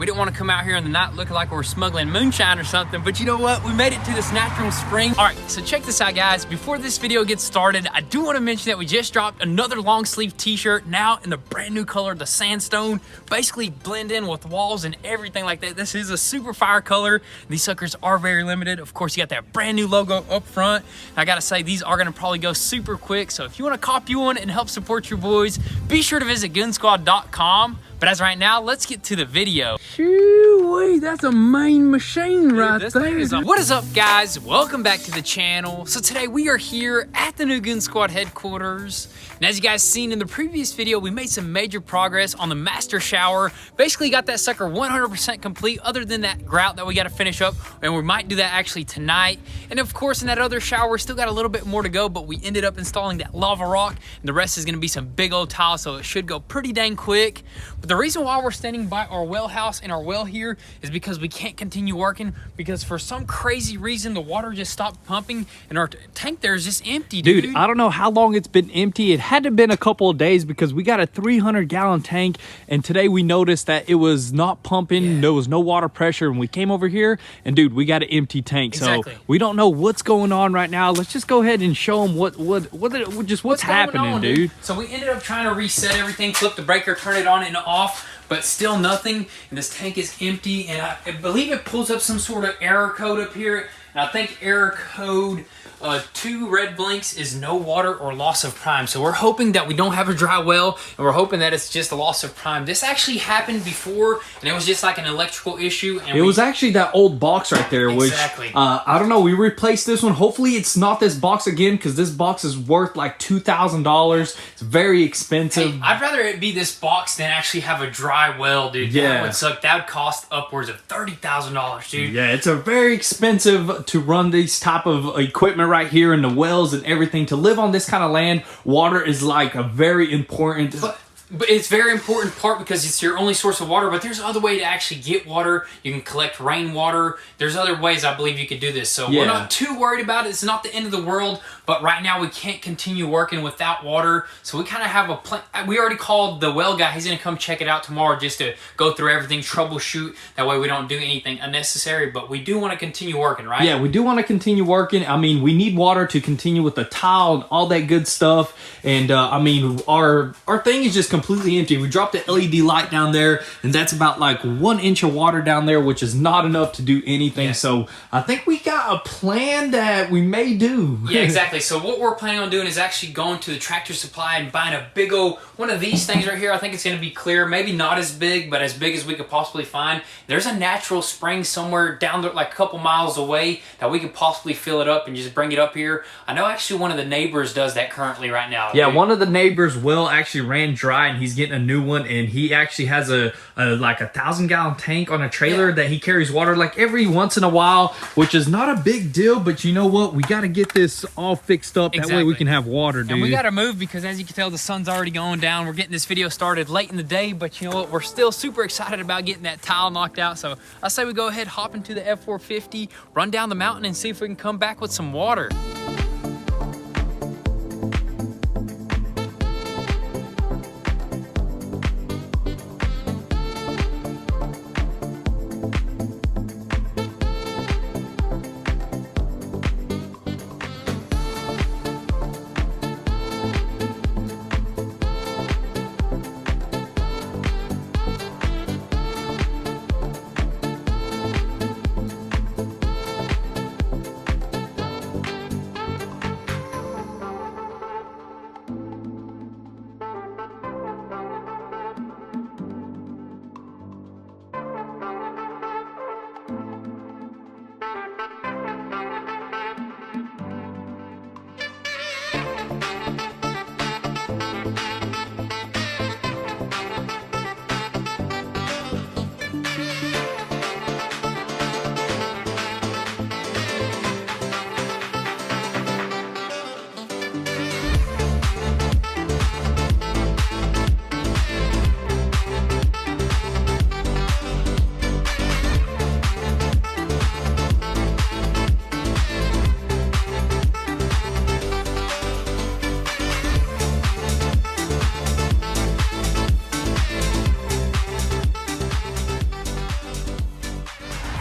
We didn't want to come out here in the night looking like we're smuggling moonshine or something, but you know what? We made it to this natural spring. All right, so check this out, guys. Before this video gets started, I do want to mention that we just dropped another long sleeve t-shirt now in the brand new color, the sandstone. Basically blend in with walls and everything like that. This is a super fire color. These suckers are very limited. Of course, you got that brand new logo up front. I gotta say, these are gonna probably go super quick. So if you want to copy one and help support your boys, be sure to visit Goonzquad.com. But as right now, let's get to the video. Shoo-wee, that's a main machine right there. What is up, guys? Welcome back to the channel. So today we are here at the new Goonzquad headquarters. And as you guys seen in the previous video, we made some major progress on the master shower. Basically got that sucker 100% complete, other than that grout that we got to finish up. And we might do that actually tonight. And of course, in that other shower, still got a little bit more to go, but we ended up installing that lava rock. And the rest is gonna be some big old tile, so it should go pretty dang quick. But the reason why we're standing by our well house and our well here is because we can't continue working, because for some crazy reason the water just stopped pumping and our tank there is just empty, dude. I don't know how long it's been empty. It had to have been a couple of days because we got a 300-gallon tank, and today we noticed that it was not pumping. Yeah. There was no water pressure, and we came over here and dude, we got an empty tank. Exactly. So we don't know what's going on right now. Let's just go ahead and show them what's happening, on, dude. So we ended up trying to reset everything, flip the breaker, turn it on and off, but still nothing. And this tank is empty, and I believe it pulls up some sort of error code up here. And I think error code 2 red blinks is no water or loss of prime. So we're hoping that we don't have a dry well, and we're hoping that it's just a loss of prime. This actually happened before, and it was just like an electrical issue. And it was actually that old box right there, exactly. Which I don't know. We replaced this one. Hopefully, it's not this box again, because this box is worth like $2,000. It's very expensive. Hey, I'd rather it be this box than actually have a dry well, dude. Yeah, that would suck. That would cost upwards of $30,000, dude. Yeah, it's a very expensive to run these type of equipment right here in the wells and everything. To live on this kind of land, water is like a very important. But it's very important part because it's your only source of water, but there's other way to actually get water. You can collect rainwater. There's other ways I believe you could do this. So we're not too worried about it. It's not the end of the world, but right now we can't continue working without water. So we kind of have a plan. We already called the well guy. He's going to come check it out tomorrow just to go through everything, troubleshoot. That way we don't do anything unnecessary, but we do want to continue working, right? Yeah, we do want to continue working. I mean, we need water to continue with the tile and all that good stuff. And I mean, our thing is just completely empty. We dropped the LED light down there, and that's about like 1 inch of water down there, which is not enough to do anything. Yeah. So I think we got a plan that we may do. Yeah, exactly. So what we're planning on doing is actually going to the Tractor Supply and buying a big old one of these things right here. I think it's going to be clear, maybe not as big, but as big as we could possibly find. There's a natural spring somewhere down there, like a couple miles away, that we could possibly fill it up and just bring it up here. I know actually one of the neighbors does that currently right now. Yeah, one of the neighbors' well actually ran dry, and he's getting a new one, and he actually has a like 1,000-gallon tank on a trailer that he carries water like every once in a while, which is not a big deal. But you know what? We got to get this all fixed up. That way we can have water, dude. And we got to move because, as you can tell, the sun's already going down. We're getting this video started late in the day, but you know what? We're still super excited about getting that tile knocked out. So I say we go ahead, hop into the F450, run down the mountain, and see if we can come back with some water.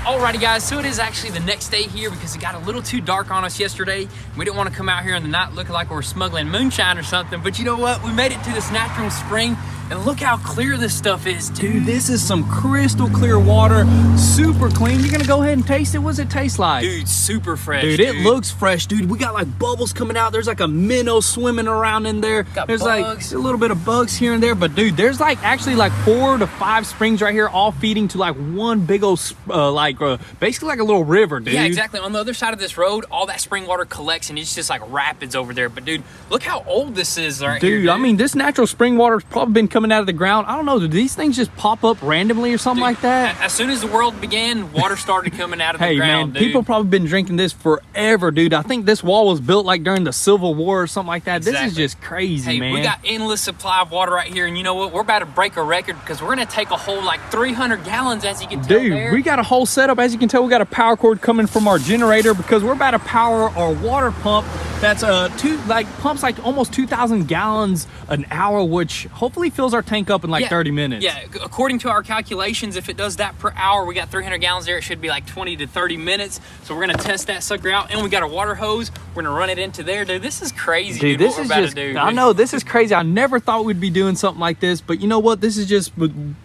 Alrighty guys, so it is actually the next day here because it got a little too dark on us yesterday. We didn't want to come out here in the night looking like we were smuggling moonshine or something, but you know what? We made it to this natural spring and look how clear this stuff is, dude. This is some crystal clear water, super clean. You're gonna go ahead and taste it? What does it taste like? Dude, super fresh, dude. It looks fresh, dude. We got like bubbles coming out. There's like a minnow swimming around in there. There's bugs. Like a little bit of bugs here and there, but dude, there's like actually like 4 to 5 springs right here, all feeding to like one big old, basically like a little river, dude. Yeah, exactly. On the other side of this road, all that spring water collects and it's just like rapids over there. But dude, look how old this is right here, dude. I mean, this natural spring water's probably been coming out of the ground. I don't know, do these things just pop up randomly or something like that? As soon as the world began, water started coming out of the ground, man, dude. People probably been drinking this forever, dude. I think this wall was built like during the Civil War or something like that. Exactly. This is just crazy, man. We got endless supply of water right here, and you know what? We're about to break a record because we're gonna take a whole like 300 gallons, as you can tell. Dude, we got a whole setup. As you can tell, we got a power cord coming from our generator because we're about to power our water pump. That's pumps like almost 2,000 gallons an hour, which hopefully fills our tank up in like 30 minutes. Yeah, according to our calculations, if it does that per hour, we got 300 gallons there. It should be like 20 to 30 minutes. So we're gonna test that sucker out, and we got a water hose. We're gonna run it into there, dude. This is crazy, dude. This is just, I know, this is crazy. I never thought we'd be doing something like this, but you know what? This is just,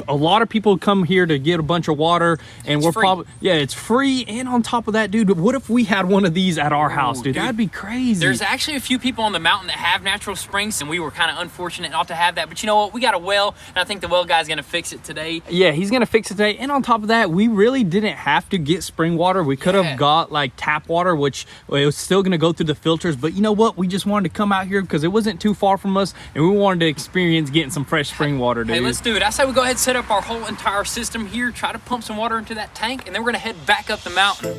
a lot of people come here to get a bunch of water, and we're probably, it's free. And on top of that, dude, what if we had one of these at our house, dude? That'd be crazy. There's actually a few people on the mountain that have natural springs, and we were kind of unfortunate not to have that. But you know what? We got a well, and I think the well guy's gonna fix it today. Yeah, he's gonna fix it today. And on top of that, we really didn't have to get spring water. We could have got like tap water, which it was still gonna go through the filters. But you know what? We just wanted to come out here because it wasn't too far from us, and we wanted to experience getting some fresh spring water, dude. Hey, let's do it. I say we go ahead and set up our whole entire system here, try to pump some water into that tank, and then we're gonna head back up the mountain.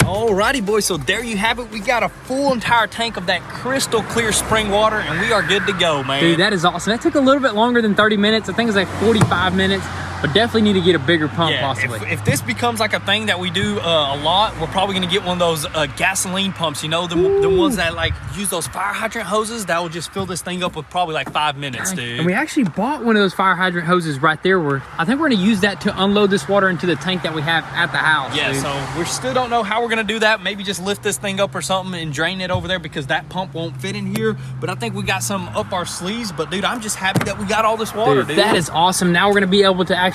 Alrighty, boys, so there you have it. We got a full entire tank of that crystal clear spring water, and we are good to go, man. Dude, that is awesome. That took a little bit longer than 30 minutes. I think it's like 45 minutes. But definitely need to get a bigger pump, possibly. If this becomes like a thing that we do a lot, we're probably gonna get one of those gasoline pumps, you know, the ones that like use those fire hydrant hoses that will just fill this thing up with probably like 5 minutes, dude. And we actually bought one of those fire hydrant hoses right there. I think we're gonna use that to unload this water into the tank that we have at the house. Yeah, dude. So we still don't know how we're gonna do that. Maybe just lift this thing up or something and drain it over there because that pump won't fit in here. But I think we got some up our sleeves. But dude, I'm just happy that we got all this water, dude. That is awesome. Now we're gonna be able to actually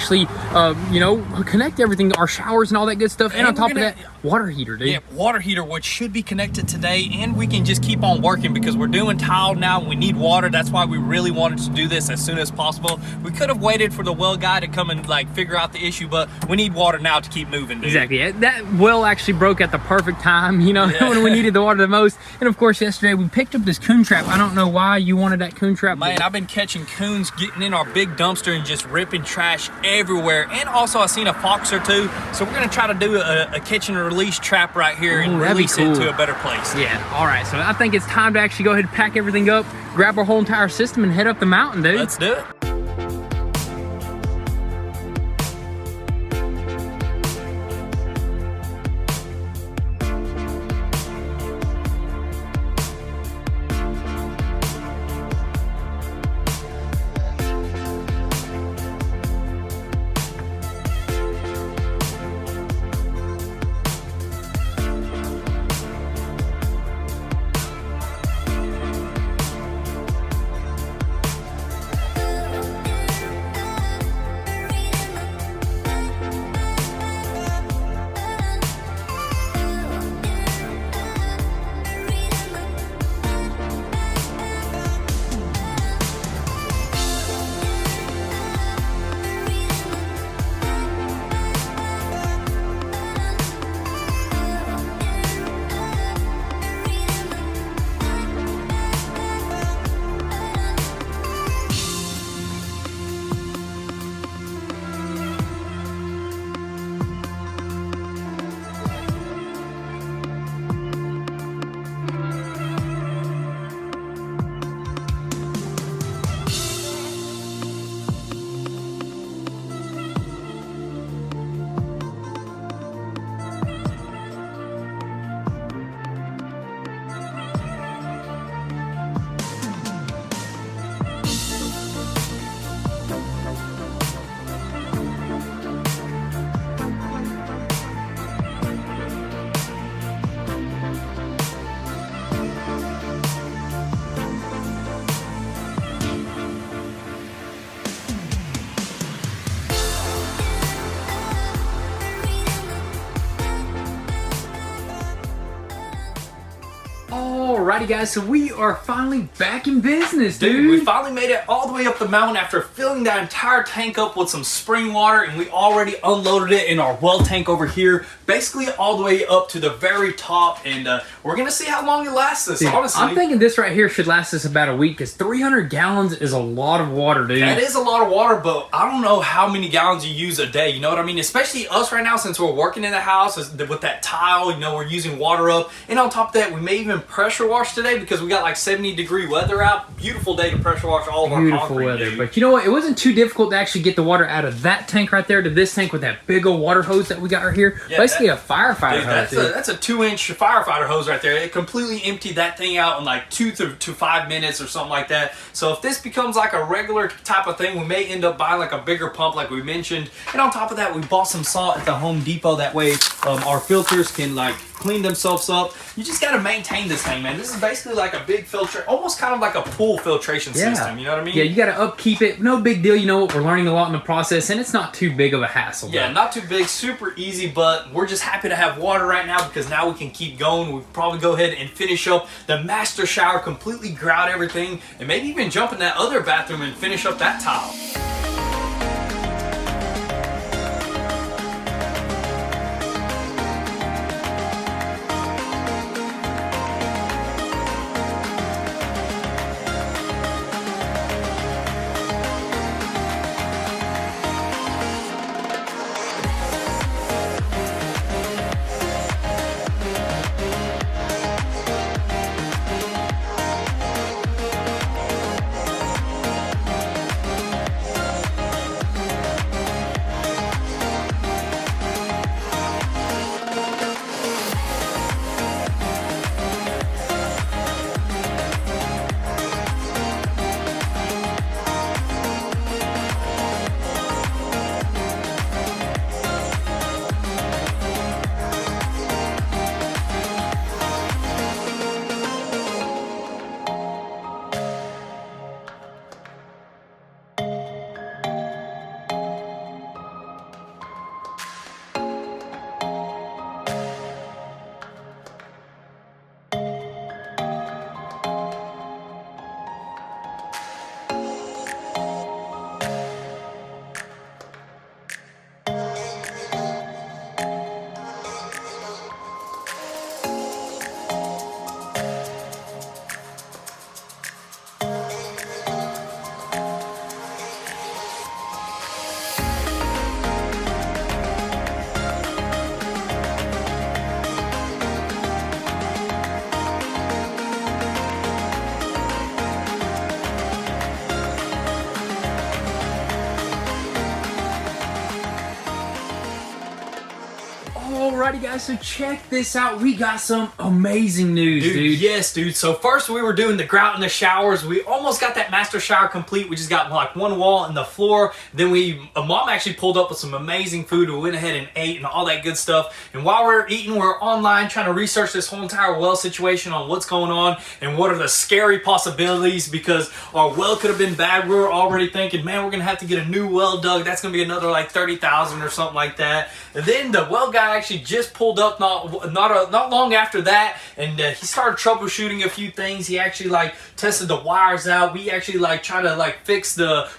you know, connect everything, our showers and all that good stuff. And on top of that, water heater, dude. Yeah, water heater, which should be connected today, and we can just keep on working because we're doing tile now and we need water. That's why we really wanted to do this as soon as possible. We could have waited for the well guy to come and like figure out the issue, but we need water now to keep moving, dude. Exactly. That well actually broke at the perfect time, you know, when we needed the water the most. And of course, yesterday we picked up this coon trap. I don't know why you wanted that coon trap. Man, I've been catching coons getting in our big dumpster and just ripping trash everywhere. And also I seen a fox or two. So we're gonna try to do a catch and release trap right here and release it to a better place. Yeah, all right. So I think it's time to actually go ahead and pack everything up, grab our whole entire system and head up the mountain, dude. Let's do it. Alrighty guys, so we are finally back in business, dude. We finally made it all the way up the mountain after filling that entire tank up with some spring water, and we already unloaded it in our well tank over here, basically all the way up to the very top, and we're gonna see how long it lasts us, honestly. I'm thinking this right here should last us about a week, because 300 gallons is a lot of water, dude. That is a lot of water, but I don't know how many gallons you use a day, you know what I mean? Especially us right now, since we're working in the house with that tile, you know, we're using water up, and on top of that, we may even pressure wash today because we got like 70-degree weather out. Beautiful day to pressure wash all of our concrete, weather, dude. But you know what? It wasn't too difficult to actually get the water out of that tank right there to this tank with that big old water hose that we got right here. Yeah, basically a firefighter hose. That's a 2-inch firefighter hose right there. It completely emptied that thing out in like 2 to 5 minutes or something like that. So if this becomes like a regular type of thing, we may end up buying like a bigger pump like we mentioned. And on top of that, we bought some salt at the Home Depot. That way our filters can like clean themselves up. You just got to maintain this thing, man. This is basically like a big filter, almost kind of like a pool filtration system, you know what I mean? Yeah, you got to upkeep it. No big deal, you know what? We're learning a lot in the process, and it's not too big of a hassle. Yeah, not too big, super easy, but we're just happy to have water right now because now we can keep going. We'll probably go ahead and finish up the master shower, completely grout everything, and maybe even jump in that other bathroom and finish up that tile. Alrighty guys, so check this out. We got some amazing news, dude. Yes, dude. So first we were doing the grout in the showers. We almost got that master shower complete. We just got like one wall and the floor. Then Mom actually pulled up with some amazing food. We went ahead and ate and all that good stuff. And while we're eating, we're online trying to research this whole entire well situation on what's going on and what are the scary possibilities, because our well could have been bad. We were already thinking, man, we're gonna have to get a new well dug. That's gonna be another like 30,000 or something like that. And then the well guy actually just pulled up not long after that, and he started troubleshooting a few things. He actually like tested the wires out. We actually like tried to like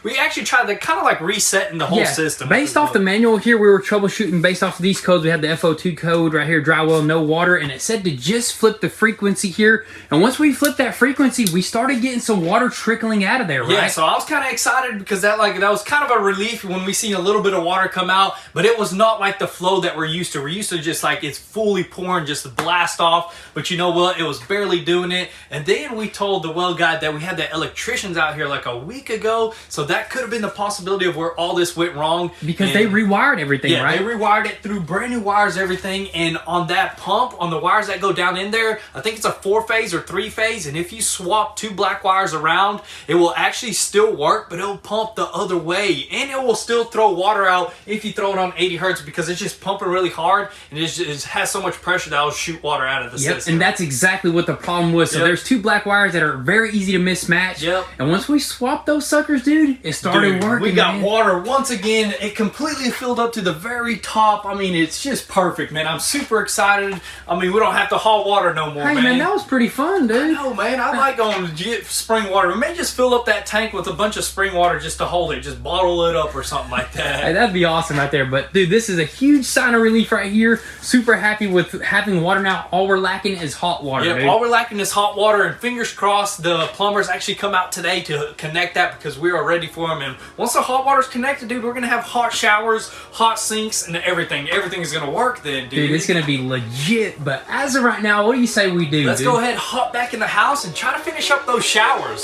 we actually tried to kind of like resetting the whole system. Based off the manual here, we were troubleshooting based off of these codes. We had the FO2 code right here, dry well, no water, and it said to just flip the frequency here. And once we flipped that frequency, we started getting some water trickling out of there, right? Yeah, so I was kind of excited because that was kind of a relief when we seen a little bit of water come out, but it was not like the flow that we're used to. We're used to just like it's fully pouring, just to blast off. But you know what? It was barely doing it. And then we told the well guy that we had the electricians out here like a week ago, so that could have been the possibility of where all this went wrong. Because they rewired everything, yeah, right? They rewired it through brand new wires, everything. And on that pump, on the wires that go down in there, I think it's a 4-phase or 3-phase. And if you swap 2 black wires around, it will actually still work, but it will pump the other way. And it will still throw water out if you throw it on 80 hertz because it's just pumping really hard. hard, and it just has so much pressure that it'll shoot water out of the system. And that's exactly what the problem was. So there's two black wires that are very easy to mismatch. And once we swapped those suckers, dude, it started working. We got water once again. It completely filled up to the very top. I mean, it's just perfect, man. I'm super excited. I mean, we don't have to haul water no more, man. That was pretty fun, dude. I know, man. I like going to get spring water. We may just fill up that tank with a bunch of spring water just to hold it. Just bottle it up or something like that. Hey, that'd be awesome right there. But, dude, this is a huge sign of relief right here. Super happy with having water now. All we're lacking is hot water, dude. All we're lacking is hot water, and fingers crossed the plumbers actually come out today to connect that because we are ready for them. And once the hot water's connected, dude, we're going to have hot showers, hot sinks, and everything. Everything is going to work then, dude. Dude, it's going to be legit. But as of right now, what do you say we do, Let's go ahead, hop back in the house, and try to finish up those showers.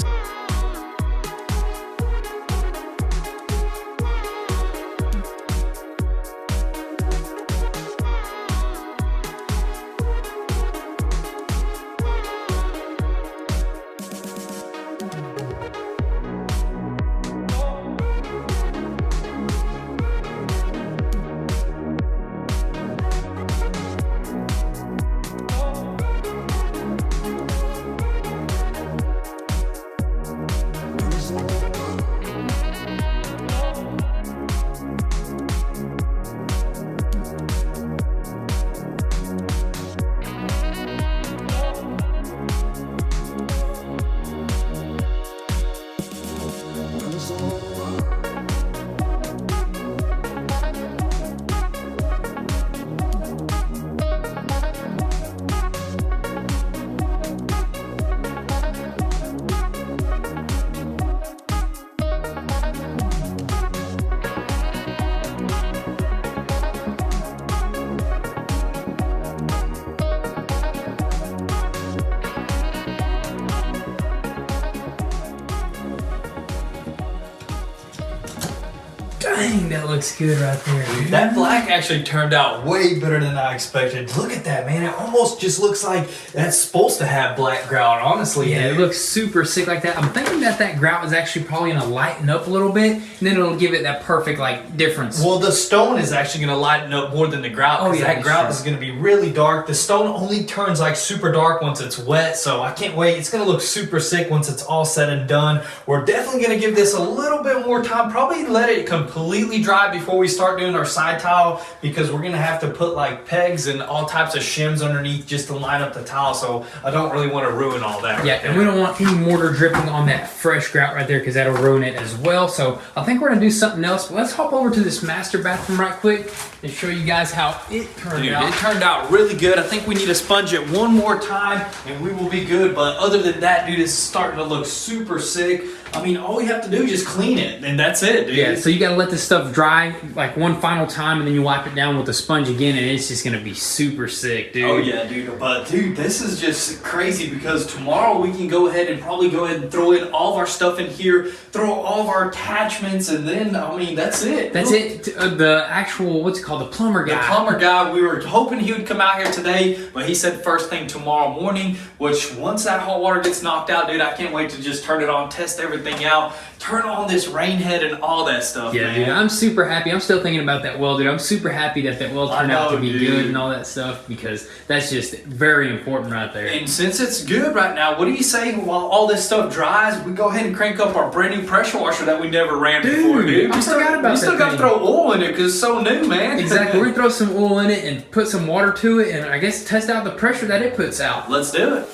Dang, that looks good right there, dude. That black actually turned out way better than I expected. Look at that, man. It almost just looks like that's supposed to have black grout, honestly. Yeah, dude. it looks super sick like that. I'm thinking that grout is actually probably going to lighten up a little bit, and then it'll give it that perfect, like, difference. Well, the stone is actually going to lighten up more than the grout. Oh, yeah, that grout is going to be really dark. The stone only turns, like, super dark once it's wet, so I can't wait. It's going to look super sick once it's all said and done. We're definitely going to give this a little bit more time. Probably let it completely dry before we start doing our side tile, because we're going to have to put, like, pegs and all types of shims underneath just to line up the tile, so I don't really want to ruin all that. Yeah, and we don't want any mortar dripping on that fresh grout right there because that'll ruin it as well. So I think we're going to do something else. But let's hop over to this master bathroom right quick and show you guys how it turned out. It turned out really good. I think we need to sponge it one more time and we will be good. But other than that, dude, it's starting to look super sick. I mean, all we have to do is just clean it, and that's it, dude. Yeah, so you gotta let this stuff dry like one final time, and then you wipe it down with the sponge again, and it's just gonna be super sick, dude. Oh yeah, dude. But dude, this is just crazy because tomorrow we can go ahead and probably go ahead and throw in all of our stuff in here, throw all of our attachments, and then, I mean, that's it. That's it. The actual, what's it called, the plumber guy. The plumber guy, we were hoping he would come out here today, but he said first thing tomorrow morning, which once that hot water gets knocked out, dude, I can't wait to just turn it on, test everything out, turn on this rain head and all that stuff, yeah, man. Dude, I'm super happy. I'm still thinking about that well, dude. I'm super happy that well turned out to be good and all that stuff, because that's just very important right there. And since it's good right now, what do you say while all this stuff dries, we go ahead and crank up our brand new pressure washer that we never ran before, dude. I forgot about that. We still got to throw oil in it because it's so new, man. Exactly. We're going to throw some oil in it and put some water to it, and I guess test out the pressure that it puts out. Let's do it.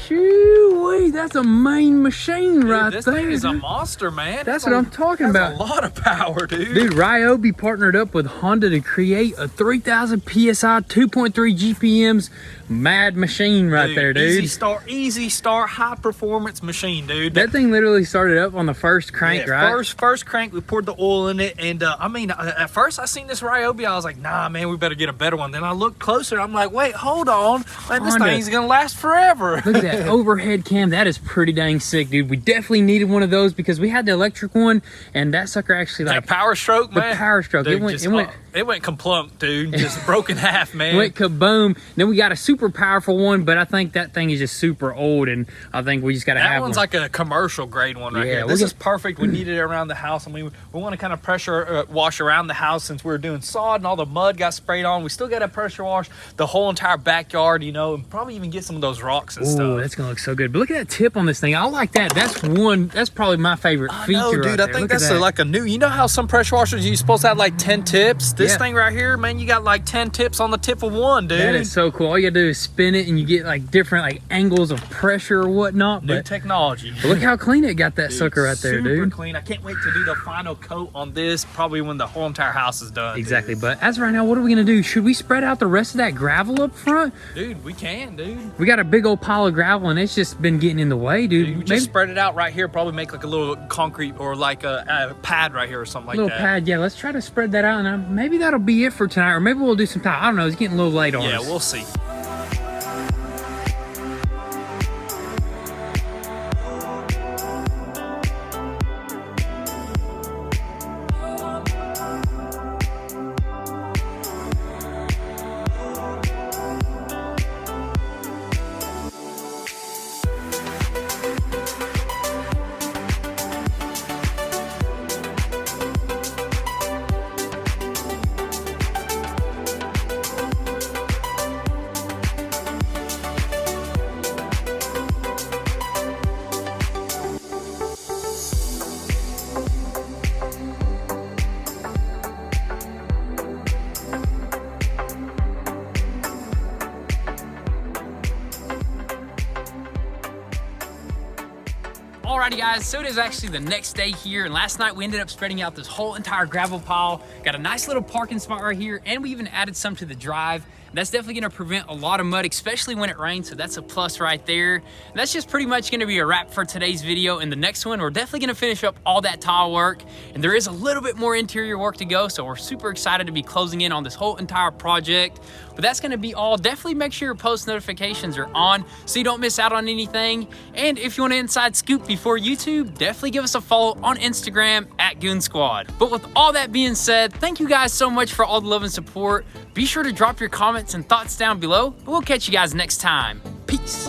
Shoo-wee, that's a main machine right this there. Thing is a dude. monster, man. That's what I'm talking about. A lot of power, dude. Dude, Ryobi partnered up with Honda to create a 3,000 PSI, 2.3 GPMs mad machine right there, dude. Easy start, high performance machine, dude. That thing literally started up on the first crank, right? First crank, we poured the oil in it, and I mean, at first I seen this Ryobi, I was like, nah, man, we better get a better one. Then I looked closer, I'm like, wait, hold on, man, this Honda. thing's gonna last forever. Look at that overhead cam. That is pretty dang sick, dude. We definitely needed one of those because we had the electric one, and that sucker actually That power stroke, man. The power stroke. Dude, It went kaplunk, dude. Just broke in half, man. Went kaboom. Then we got a super powerful one, but I think that thing is just super old, and I think we just got to have one. That one's like a commercial grade one right here. This is perfect. We needed it around the house, and we want to kind of pressure wash around the house since we were doing sod and all the mud got sprayed on. We still got to pressure wash the whole entire backyard, you know, and probably even get some of those rocks and stuff. Oh, that's gonna look so good. But look at that tip on this thing. I like that. That's probably my favorite feature. No, dude, right there. I think that's like a new. You know how some pressure washers you're supposed to have like 10 tips? This thing right here, man, you got like 10 tips on the tip of one, dude. That is so cool. All you gotta do is spin it, and you get like different like angles of pressure or whatnot. New technology. But look how clean it got that sucker right there, dude. Super clean. I can't wait to do the final coat on this, probably when the whole entire house is done. Exactly. Dude. But as of right now, what are we gonna do? Should we spread out the rest of that gravel up front? Dude, we can, dude. We got a big old pile of gravel, and it's just been getting in the way, dude. We just spread it out right here. Probably make like a little concrete or like a pad right here or something like that. Little pad, yeah. Let's try to spread that out, and maybe that'll be it for tonight, or maybe we'll do some time. I don't know. It's getting a little late on us. Yeah, we'll see. Alrighty guys, so it is actually the next day here, and last night we ended up spreading out this whole entire gravel pile. Got a nice little parking spot right here, and we even added some to the drive. And that's definitely gonna prevent a lot of mud, especially when it rains, so that's a plus right there. And that's just pretty much gonna be a wrap for today's video. In the next one, we're definitely gonna finish up all that tile work, and there is a little bit more interior work to go, so we're super excited to be closing in on this whole entire project. But that's gonna be all. Definitely make sure your post notifications are on so you don't miss out on anything. And if you want an inside scoop before YouTube, definitely give us a follow on Instagram at Goonzquad. But with all that being said, thank you guys so much for all the love and support. Be sure to drop your comments and thoughts down below, and we'll catch you guys next time. Peace.